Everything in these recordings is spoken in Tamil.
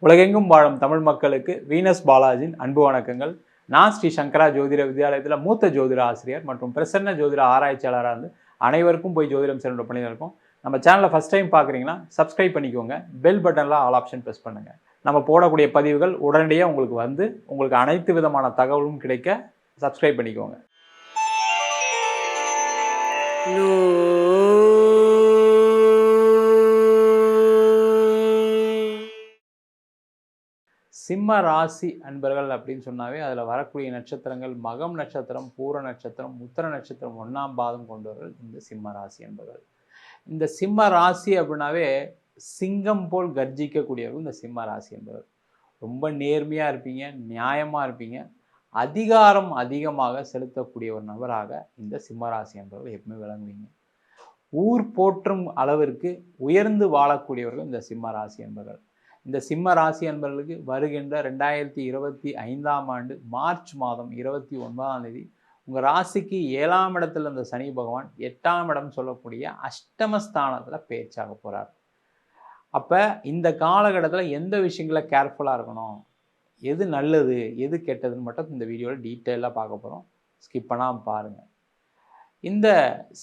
உலகெங்கும் வாழும் தமிழ் மக்களுக்கு வீனஸ் பாலாஜியின் அன்பு வணக்கங்கள். நான் ஸ்ரீ சங்கரா ஜோதிட வித்யாலயத்தில் மூத்த ஜோதிட ஆசிரியர் மற்றும் பிரசன்ன ஜோதிட ஆராய்ச்சியாளராக இருந்து அனைவருக்கும் போய் ஜோதிடம் சென்ற பணியில் இருக்கும். நம்ம சேனலை ஃபஸ்ட் டைம் பார்க்குறீங்கன்னா சப்ஸ்கிரைப் பண்ணிக்கோங்க. பெல் பட்டனில் ஆல் ஆப்ஷன் ப்ரெஸ் பண்ணுங்கள். நம்ம போடக்கூடிய பதிவுகள் உடனடியாக உங்களுக்கு வந்து உங்களுக்கு அனைத்து விதமான தகவலும் கிடைக்க சப்ஸ்கிரைப் பண்ணிக்கோங்க. சிம்ம ராசி அன்பர்கள் அப்படின்னு சொன்னாவே அதில் வரக்கூடிய நட்சத்திரங்கள் மகம் நட்சத்திரம், பூர நட்சத்திரம், உத்திர நட்சத்திரம் 1ஆம் பாதம் கொண்டவர்கள் இந்த சிம்ம ராசி அன்பர்கள். இந்த சிம்ம ராசி அப்படின்னாவே சிங்கம் போல் கர்ஜிக்கக்கூடியவர்கள் இந்த சிம்ம ராசி என்பவர்கள். ரொம்ப நேர்மையாக இருப்பீங்க, நியாயமாக இருப்பீங்க, அதிகாரம் அதிகமாக செலுத்தக்கூடிய ஒரு நபராக இந்த சிம்ம ராசி என்பவர்கள் எப்பவுமே விளங்குவீங்க. ஊர் போற்றும் அளவிற்கு உயர்ந்து வாழக்கூடியவர்கள் இந்த சிம்ம ராசி என்பவர்கள். இந்த சிம்ம ராசி அன்பர்களுக்கு வருகின்ற 2025ஆம் ஆண்டு மார்ச் மாதம் 29ஆம் தேதி உங்கள் ராசிக்கு 7ஆம் இடத்துல இருந்த சனி பகவான் 8ஆம் இடம் சொல்லக்கூடிய அஷ்டமஸ்தானத்தில் பேச்சாக போகிறார். அப்போ இந்த காலகட்டத்தில் எந்த விஷயங்களை கேர்ஃபுல்லாக இருக்கணும், எது நல்லது எது கெட்டதுன்னு மட்டும் இந்த வீடியோவில் டீட்டெயிலாக பார்க்க போகிறோம். ஸ்கிப் பண்ணாமல் பாருங்கள். இந்த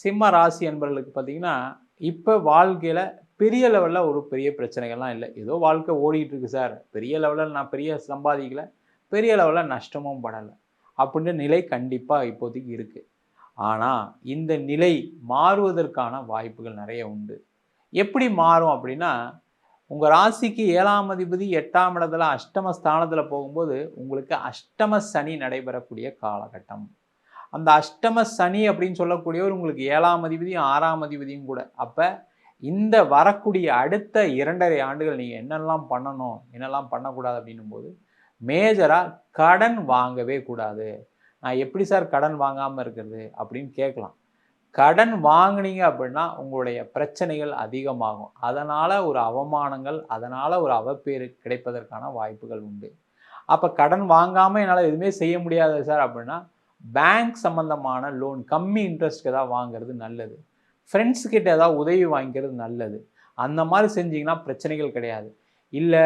சிம்ம ராசி அன்பர்களுக்கு பார்த்திங்கன்னா இப்போ வாழ்க்கையில் பெரிய லெவலில் ஒரு பெரிய பிரச்சனைகள்லாம் இல்லை. ஏதோ வாழ்க்கை ஓடிட்டு இருக்கு சார், பெரிய லெவலில் நான் பெரிய சம்பாதிக்கலை, பெரிய லெவலில் நஷ்டமும் படலை அப்படின்ற நிலை கண்டிப்பாக இப்போதைக்கு இருக்குது. ஆனால் இந்த நிலை மாறுவதற்கான வாய்ப்புகள் நிறைய உண்டு. எப்படி மாறும் அப்படின்னா, உங்கள் ராசிக்கு 7ஆம் அதிபதி 8ஆம் இடத்துல அஷ்டமஸ்தானத்தில் போகும்போது உங்களுக்கு அஷ்டம சனி நடைபெறக்கூடிய காலகட்டம். அந்த அஷ்டம சனி அப்படின்னு சொல்லக்கூடியவர் உங்களுக்கு 7ஆம் அதிபதியும் 6ஆம் அதிபதியும் கூட. அப்போ இந்த வரக்கூடிய அடுத்த 2.5 ஆண்டுகள் நீங்கள் என்னெல்லாம் பண்ணணும் என்னெல்லாம் பண்ணக்கூடாது அப்படின்னும் போது மேஜராக கடன் வாங்கவே கூடாது. நான் எப்படி சார் கடன் வாங்காமல் இருக்கிறது அப்படின்னு கேட்கலாம். கடன் வாங்கினீங்க அப்படின்னா உங்களுடைய பிரச்சனைகள் அதிகமாகும். அதனால் ஒரு அவமானங்கள், அதனால் ஒரு அவப்பேறு கிடைப்பதற்கான வாய்ப்புகள் உண்டு. அப்போ கடன் வாங்காமல் என்னால் எதுவுமே செய்ய முடியாது சார் அப்படின்னா பேங்க் சம்மந்தமான லோன் கம்மி இன்ட்ரெஸ்ட்க்கு ஏதாவது வாங்கிறது நல்லது. ஃப்ரெண்ட்ஸுக்கிட்ட ஏதாவது உதவி வாங்கிக்கிறது நல்லது. அந்த மாதிரி செஞ்சிங்கன்னா பிரச்சனைகள் கிடையாது. இல்லை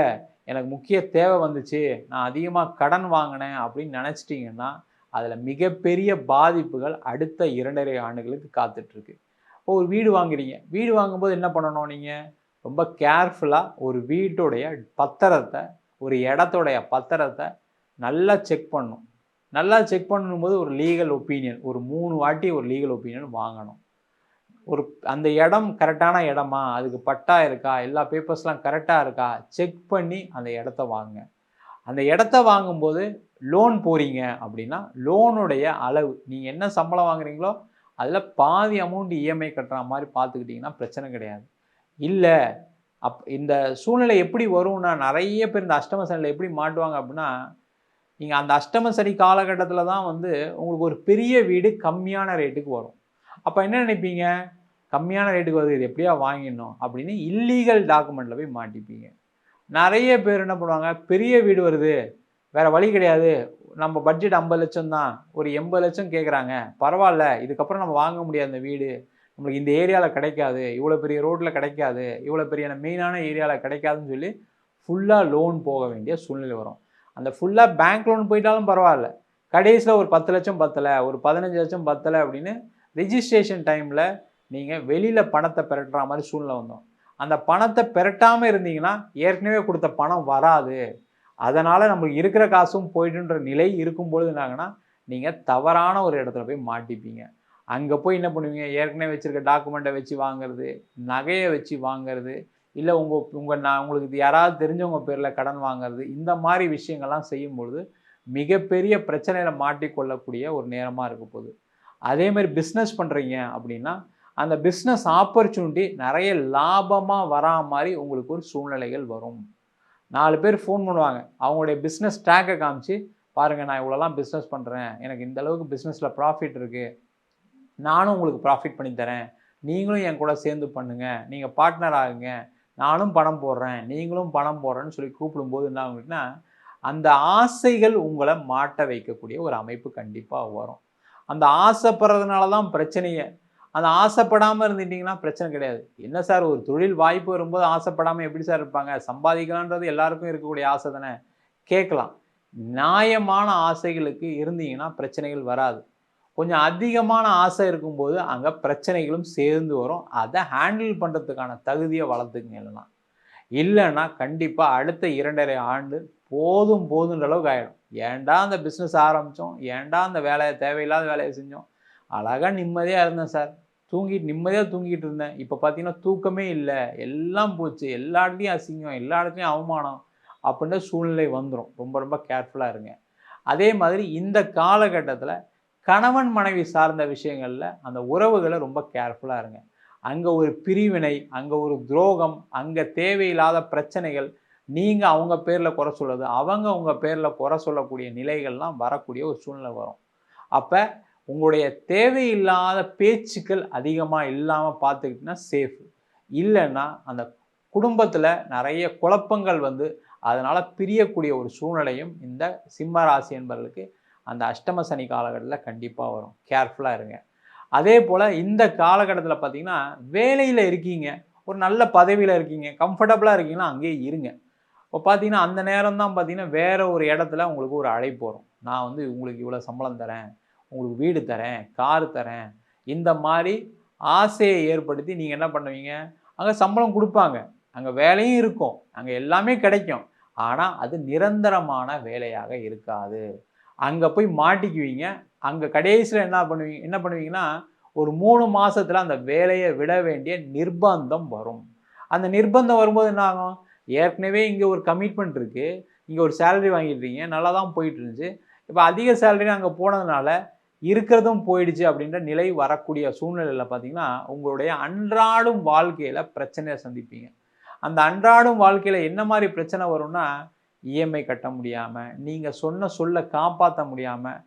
எனக்கு முக்கிய தேவை வந்துச்சு, நான் அதிகமாக கடன் வாங்கினேன் அப்படின்னு நினச்சிட்டிங்கன்னா அதில் மிகப்பெரிய பாதிப்புகள் அடுத்த 2.5 ஆண்டுகளுக்கு காத்துட்ருக்கு. இப்போ ஒரு வீடு வாங்குறீங்க, வீடு வாங்கும்போது என்ன பண்ணணும், நீங்கள் ரொம்ப கேர்ஃபுல்லாக ஒரு வீட்டுடைய பத்திரத்தை, ஒரு இடத்துடைய பத்திரத்தை நல்லா செக் பண்ணணும். நல்லா செக் பண்ணும்போது ஒரு லீகல் ஒப்பீனியன், ஒரு 3 வாட்டி ஒரு லீகல் ஒப்பீனியன் வாங்கணும். ஒரு அந்த இடம் கரெக்டான இடமா, அதுக்கு பட்டா இருக்கா, எல்லா பேப்பர்ஸ்லாம் கரெக்டாக இருக்கா, செக் பண்ணி அந்த இடத்த வாங்க. அந்த இடத்த வாங்கும்போது லோன் போகிறீங்க அப்படின்னா லோனுடைய அளவு, நீங்கள் என்ன சம்பளம் வாங்குறீங்களோ அதில் பாதி அமௌண்ட் இஎம்ஐ கட்டுற மாதிரி பார்த்துக்கிட்டிங்கன்னா பிரச்சனை கிடையாது. இல்லை இந்த சூழ்நிலை எப்படி வரும்னா, நிறைய பேர் இந்த அஷ்டம சனியில் எப்படி மாட்டுவாங்க அப்படின்னா, நீங்கள் அந்த அஷ்டம சனி காலகட்டத்தில் தான் வந்து உங்களுக்கு ஒரு பெரிய வீடு கம்மியான ரேட்டுக்கு வரும். அப்போ என்ன நினைப்பீங்க, கம்மியான ரேட்டுக்கு வருது, இது எப்படியா வாங்கிடணும் அப்படின்னு இல்லீகல் டாக்குமெண்ட்டில் போய் மாட்டிப்பீங்க. நிறைய பேர் என்ன பண்ணுவாங்க, பெரிய வீடு வருது, வேறு வழி கிடையாது, நம்ம பட்ஜெட் 50 லட்சம் தான், ஒரு 80 லட்சம் கேட்குறாங்க, பரவாயில்ல இதுக்கப்புறம் நம்ம வாங்க முடியாது, அந்த வீடு நம்மளுக்கு இந்த ஏரியாவில் கிடைக்காது, இவ்வளோ பெரிய ரோட்டில் கிடைக்காது, இவ்வளோ பெரிய மெயினான ஏரியாவில் கிடைக்காதுன்னு சொல்லி ஃபுல்லாக லோன் போக வேண்டிய சூழ்நிலை வரும். அந்த ஃபுல்லாக பேங்க் லோன் போயிட்டாலும் பரவாயில்ல, கடைசியில் ஒரு 10 லட்சம் பத்தலை, ஒரு 15 லட்சம் பத்தலை அப்படின்னு ரிஜிஸ்ட்ரேஷன் டைமில் நீங்கள் வெளியில் பணத்தை பெரட்டுற மாதிரி சூழ்நிலை வந்தோம். அந்த பணத்தை பெரட்டாமல் இருந்தீங்கன்னா ஏற்கனவே கொடுத்த பணம் வராது. அதனால் நம்மளுக்கு இருக்கிற காசும் போய்ட்டுன்ற நிலை இருக்கும்பொழுது என்னாங்கன்னா நீங்கள் தவறான ஒரு இடத்துல போய் மாட்டிப்பீங்க. அங்கே போய் என்ன பண்ணுவீங்க, ஏற்கனவே வச்சுருக்க டாக்குமெண்ட்டை வச்சு வாங்கிறது, நகையை வச்சு வாங்கிறது, இல்லை உங்களுக்கு யாராவது தெரிஞ்சவங்க பேரில் கடன் வாங்கிறது, இந்த மாதிரி விஷயங்கள்லாம் செய்யும்பொழுது மிகப்பெரிய பிரச்சனையில் மாட்டிக்கொள்ளக்கூடிய ஒரு நேரமாக இருக்க போகுது. அதேமாதிரி பிஸ்னஸ் பண்ணுறீங்க அப்படின்னா அந்த பிஸ்னஸ் ஆப்பர்ச்சுனிட்டி நிறைய லாபமாக வரா மாதிரி உங்களுக்கு ஒரு சூழ்நிலைகள் வரும். 4 பேர் ஃபோன் பண்ணுவாங்க, அவங்களுடைய பிஸ்னஸ் ட்ராக்கை காமிச்சு, பாருங்கள் நான் இவ்வளோலாம் பிஸ்னஸ் பண்ணுறேன், எனக்கு இந்த அளவுக்கு பிஸ்னஸில் ப்ராஃபிட் இருக்குது, நானும் உங்களுக்கு ப்ராஃபிட் பண்ணி தரேன், நீங்களும் என் கூட சேர்ந்து பண்ணுங்கள், நீங்கள் பார்ட்னர் ஆகுங்க, நானும் பணம் போடுறேன் நீங்களும் பணம் போடுறேன்னு சொல்லி கூப்பிடும்போது என்ன ஆகுதுன்னா அந்த ஆசைகள் உங்களை மாட்ட வைக்கக்கூடிய ஒரு அமைப்பு கண்டிப்பாக வரும். அந்த ஆசைப்படுறதுனால தான் பிரச்சனையே. அந்த ஆசைப்படாமல் இருந்துட்டிங்கன்னா பிரச்சனை கிடையாது. என்ன சார் ஒரு தொழில் வாய்ப்பு வரும்போது ஆசைப்படாமல் எப்படி சார் இருப்பாங்க? சம்பாதிக்கலான்றது எல்லாருக்கும் இருக்கக்கூடிய ஆசை தானே. கேட்கலாம். நியாயமான ஆசைகளுக்கு இருந்தீங்கன்னா பிரச்சனைகள் வராது. கொஞ்சம் அதிகமான ஆசை இருக்கும்போது அங்கே பிரச்சனைகளும் சேர்ந்து வரும். அதை ஹேண்டில் பண்ணுறதுக்கான தகுதியை வளர்த்துக்குங்க. இல்லைன்னா கண்டிப்பாக அடுத்த 2.5 ஆண்டு போதும் போதுன்ற அளவுக்கு ஆகிடும். ஏன்டா அந்த பிஸ்னஸ் ஆரம்பித்தோம், ஏன்டா அந்த வேலையை தேவையில்லாத வேலையை செஞ்சோம், அழகாக நிம்மதியாக இருந்தேன் சார், நிம்மதியாக தூங்கிட்டு இருந்தேன், இப்போ பார்த்தீங்கன்னா தூக்கமே இல்லை, எல்லாம் போச்சு, எல்லா இடத்துலையும் அசிங்கம், எல்லா இடத்துலையும் அவமானம் அப்படின்ற சூழ்நிலை வந்துடும். ரொம்ப ரொம்ப கேர்ஃபுல்லாக இருங்க. அதே மாதிரி இந்த காலகட்டத்தில் கணவன் மனைவி சார்ந்த விஷயங்களில் அந்த உறவுகளை ரொம்ப கேர்ஃபுல்லாக இருங்க. அங்கே ஒரு பிரிவினை, அங்கே ஒரு துரோகம், அங்கே தேவையில்லாத பிரச்சனைகள், நீங்கள் அவங்க பேரில் குறை சொல்கிறது, அவங்க உங்கள் பேரில் குறை சொல்லக்கூடிய நிலைகள்லாம் வரக்கூடிய ஒரு சூழ்நிலை வரும். அப்போ உங்களுடைய தேவையில்லாத பேச்சுக்கள் அதிகமாக இல்லாமல் பார்த்துக்கிட்டிங்கன்னா சேஃப். இல்லைன்னா அந்த குடும்பத்தில் நிறைய குழப்பங்கள் வந்து அதனால் பிரியக்கூடிய ஒரு சூழ்நிலையும் இந்த சிம்ம ராசி என்பவர்களுக்கு அந்த அஷ்டம சனி காலகட்டத்தில் கண்டிப்பாக வரும். கேர்ஃபுல்லாக இருங்க. அதே போல் இந்த காலகட்டத்தில் பார்த்தீங்கன்னா வேலையில் இருக்கீங்க, ஒரு நல்ல பதவியில் இருக்கீங்க, கம்ஃபர்டபுளாக இருக்கீங்கன்னா அங்கேயே இருங்க. இப்போ பார்த்தீங்கன்னா அந்த நேரம் தான் பார்த்தீங்கன்னா வேறு ஒரு இடத்துல உங்களுக்கு ஒரு அழைப்பு வரும். நான் வந்து உங்களுக்கு இவ்வளோ சம்பளம் தரேன், உங்களுக்கு வீடு தரேன், காரு தரேன், இந்த மாதிரி ஆசையை ஏற்படுத்தி நீங்கள் என்ன பண்ணுவீங்க, அங்கே சம்பளம் கொடுப்பாங்க, அங்கே வேலையும் இருக்கும், அங்கே எல்லாமே கிடைக்கும். ஆனால் அது நிரந்தரமான வேலையாக இருக்காது. அங்கே போய் மாட்டிக்குவீங்க. அங்கே கடைசியில் என்ன பண்ணுவீங்கன்னா ஒரு 3 மாதத்தில் அந்த வேலையை விட வேண்டிய நிர்பந்தம் வரும். அந்த நிர்பந்தம் வரும்போது என்ன ஆகும், ஏற்கனவே இங்கே ஒரு கமிட்மெண்ட் இருக்குது, இங்கே ஒரு சேலரி வாங்கிட்டுருக்கீங்க, நல்லா தான் போயிட்டு இருந்துச்சு, இப்போ அதிக சேலரி அங்கே போனதுனால இருக்கிறதும் போயிடுச்சு அப்படின்ற நிலை வரக்கூடிய சூழ்நிலையில் பார்த்தீங்கன்னா உங்களுடைய அன்றாடும் வாழ்க்கையில் பிரச்சனையை சந்திப்பீங்க. அந்த அன்றாடும் வாழ்க்கையில் என்ன மாதிரி பிரச்சனை வரும்னா, இஎம்ஐ கட்ட முடியாமல், நீங்கள் சொன்ன சொல்ல காப்பாற்ற முடியாமல்.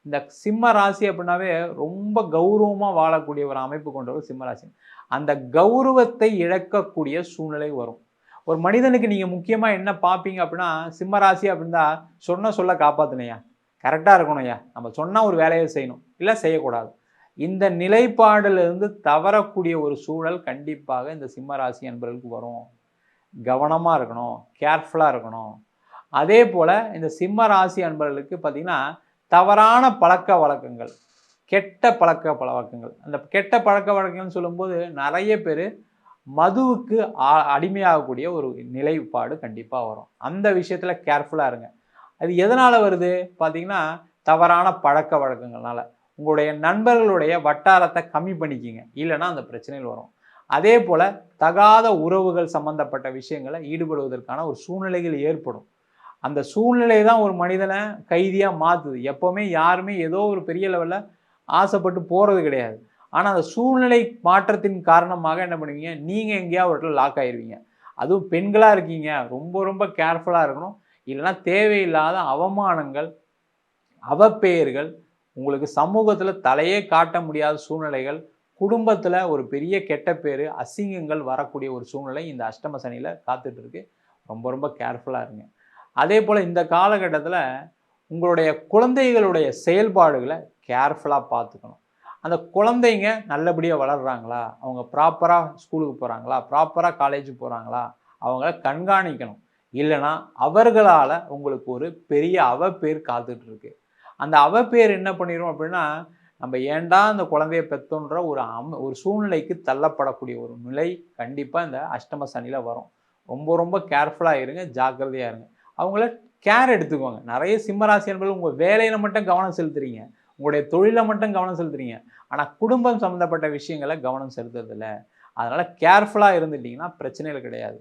இந்த சிம்ம ராசி அப்படின்னாவே ரொம்ப கௌரவமாக வாழக்கூடிய ஒரு அமைப்பு கொண்டவர் சிம்ம ராசி. அந்த கௌரவத்தை இழக்கக்கூடிய சூழ்நிலை வரும். ஒரு மனிதனுக்கு நீங்கள் முக்கியமாக என்ன பார்ப்பீங்க அப்படின்னா, சிம்ம ராசி அப்படின்னா சொன்ன சொல்ல காப்பாற்றினையா, கரெக்டாக இருக்கணும்யா, நம்ம சொன்னால் ஒரு வேலையை செய்யணும், இல்லை செய்யக்கூடாது. இந்த நிலைப்பாடிலிருந்து தவறக்கூடிய ஒரு சூழல் கண்டிப்பாக இந்த சிம்ம ராசி என்பவர்களுக்கு வரும். கவனமாக இருக்கணும், கேர்ஃபுல்லாக இருக்கணும். அதே போல் இந்த சிம்ம ராசி அன்பர்களுக்கு பார்த்திங்கன்னா தவறான பழக்க வழக்கங்கள், கெட்ட பழக்க வழக்கங்கள், அந்த கெட்ட பழக்க வழக்கங்கள்னு சொல்லும்போது நிறைய பேர் மதுவுக்கு அடிமையாகக்கூடிய ஒரு நிலைப்பாடு கண்டிப்பாக வரும். அந்த விஷயத்தில் கேர்ஃபுல்லாக இருங்க. அது எதனால் வருது பார்த்திங்கன்னா தவறான பழக்க வழக்கங்கள்னால. உங்களுடைய நண்பர்களுடைய வட்டாரத்தை கம்மி பண்ணிக்கிங்க, இல்லைன்னா அந்த பிரச்சனைகள் வரும். அதே போல் தகாத உறவுகள் சம்பந்தப்பட்ட விஷயங்களை ஈடுபடுவதற்கான ஒரு சூழ்நிலைகள் ஏற்படும். அந்த சூழ்நிலை தான் ஒரு மனிதனை கைதியாக மாற்றுது. எப்போவுமே யாருமே ஏதோ ஒரு பெரிய லெவலில் ஆசைப்பட்டு போகிறது கிடையாது. ஆனால் அந்த சூழ்நிலை மாற்றத்தின் காரணமாக என்ன பண்ணுவீங்க, நீங்கள் எங்கேயாவது ஒரு இடத்துல லாக் ஆகிடுவீங்க. அதுவும் பெண்களாக இருக்கீங்க, ரொம்ப ரொம்ப கேர்ஃபுல்லாக இருக்கணும். இல்லைன்னா தேவையில்லாத அவமானங்கள், அவப்பெயர்கள், உங்களுக்கு சமூகத்தில் தலையே காட்ட முடியாத சூழ்நிலைகள், குடும்பத்தில் ஒரு பெரிய கெட்ட பேர், அசிங்கங்கள் வரக்கூடிய ஒரு சூழ்நிலை இந்த அஷ்டம சனியில் காத்துட்ருக்கு. ரொம்ப ரொம்ப கேர்ஃபுல்லாக இருங்க. அதே போல் இந்த காலகட்டத்தில் உங்களுடைய குழந்தைகளுடைய செயல்பாடுகளை கேர்ஃபுல்லாக பார்த்துக்கணும். அந்த குழந்தைங்க நல்லபடியாக வளர்கிறாங்களா, அவங்க ப்ராப்பராக ஸ்கூலுக்கு போகிறாங்களா, ப்ராப்பராக காலேஜுக்கு போகிறாங்களா, அவங்கள கண்காணிக்கணும். இல்லைனா அவர்களால் உங்களுக்கு ஒரு பெரிய அவப்பேர் காத்துட்ருக்கு. அந்த அவப்பேர் என்ன பண்ணிடும் அப்படின்னா, நம்ம ஏண்டா அந்த குழந்தைய பெற்றோன்ற ஒரு சூழ்நிலைக்கு தள்ளப்படக்கூடிய ஒரு நிலை கண்டிப்பாக இந்த அஷ்டம சனியில் வரும். ரொம்ப ரொம்ப கேர்ஃபுல்லாக இருங்க, ஜாக்கிரதையாக இருங்க. அவங்கள கேர் எடுத்துக்கோங்க. நிறைய சிம்மராசி என்பது உங்கள் வேலையில் மட்டும் கவனம் செலுத்துறீங்க, உங்களுடைய தொழிலில் மட்டும் கவனம் செலுத்துறீங்க, ஆனால் குடும்பம் சம்மந்தப்பட்ட விஷயங்களை கவனம் செலுத்துறதில்ல. அதனால் கேர்ஃபுல்லாக இருந்துட்டிங்கன்னா பிரச்சனைகள் கிடையாது.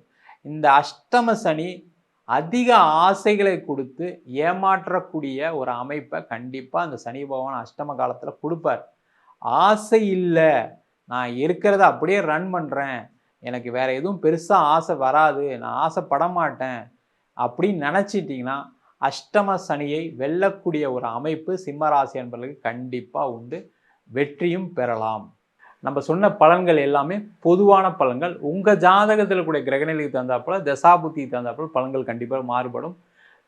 இந்த அஷ்டம சனி அதிக ஆசைகளை கொடுத்து ஏமாற்றக்கூடிய ஒரு அமைப்பை கண்டிப்பாக அந்த சனி பகவான் அஷ்டம காலத்தில் கொடுப்பார். ஆசை இல்லை, நான் இருக்கிறத அப்படியே ரன் பண்ணுறேன், எனக்கு வேறு எதுவும் பெருசாக ஆசை வராது, நான் ஆசைப்பட மாட்டேன் அப்படின்னு நினச்சிட்டிங்கன்னா அஷ்டம சனியை வெல்லக்கூடிய ஒரு அமைப்பு சிம்மராசி என்பவர்களுக்கு கண்டிப்பாக உண்டு. வெற்றியும் பெறலாம். நம்ம சொன்ன பலன்கள் எல்லாமே பொதுவான பலன்கள். உங்கள் ஜாதகத்தில் கூட கிரகநிலைக்கு தகுந்தாப்புல, தசாபுத்திக்கு தகுந்தாப்புல பலன்கள் கண்டிப்பாக மாறுபடும்.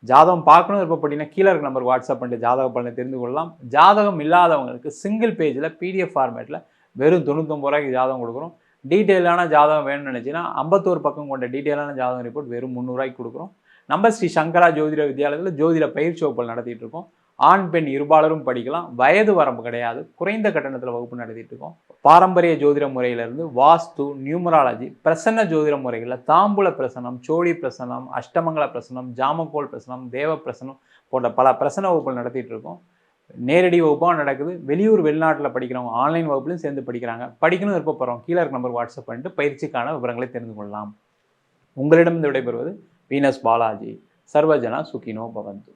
ஜாதகம் பார்க்கணும் விருப்பப்பட்டீங்கன்னா கீழே இருக்க நம்பருக்கு வாட்ஸ்அப் பண்ணிட்டு ஜாதக பலனை தெரிந்து கொள்ளலாம். ஜாதகம் இல்லாதவங்களுக்கு சிங்கிள் பேஜில் PDF ஃபார்மேட்டில் வெறும் 99 ரூபாய்க்கு ஜாதகம் கொடுக்குறோம். டீட்டெயிலான ஜாதகம் வேணும்னு நினச்சிங்கன்னா 51 பக்கம் கொண்ட டீட்டெயிலான ஜாதகம் ரிப்போர்ட் வெறும் 300 ரூபாய்க்கு கொடுக்குறோம். நம்ம ஸ்ரீ சங்கரா ஜோதிட வித்யாலயத்தில் ஜோதிட பயிற்சி வகுப்புகள் நடத்திட்டு இருக்கோம். ஆண் பெண் இருபாலரும் படிக்கலாம். வயது வரம்பு கிடையாது. குறைந்த கட்டணத்தில் வகுப்பு நடத்திட்டு இருக்கோம். பாரம்பரிய ஜோதிட முறையிலிருந்து வாஸ்து, நியூமராலஜி, பிரசன்ன ஜோதிட முறைகளில் தாம்பூல பிரசனம், சோழி பிரசனம், அஷ்டமங்கல பிரசனம், ஜாமக்கோல் பிரசனம், தேவ பிரசனம் போன்ற பல பிரசன வகுப்புகள் நடத்திட்டு இருக்கோம். நேரடி வகுப்பாக நடக்குது. வெளியூர் வெளிநாட்டில் படிக்கிறவங்க ஆன்லைன் வகுப்புலையும் சேர்ந்து படிக்கிறாங்க. படிக்கணும் விருப்பப்படுறோம் கீழே இருக்க நம்பர் வாட்ஸ்அப் பண்ணிட்டு பயிற்சிக்கான விவரங்களை தெரிந்து கொள்ளலாம். உங்களிடம் விடைபெறுவது வீனஸ் பாலாஜி. சர்வஜனா சுகினோ பவந்து.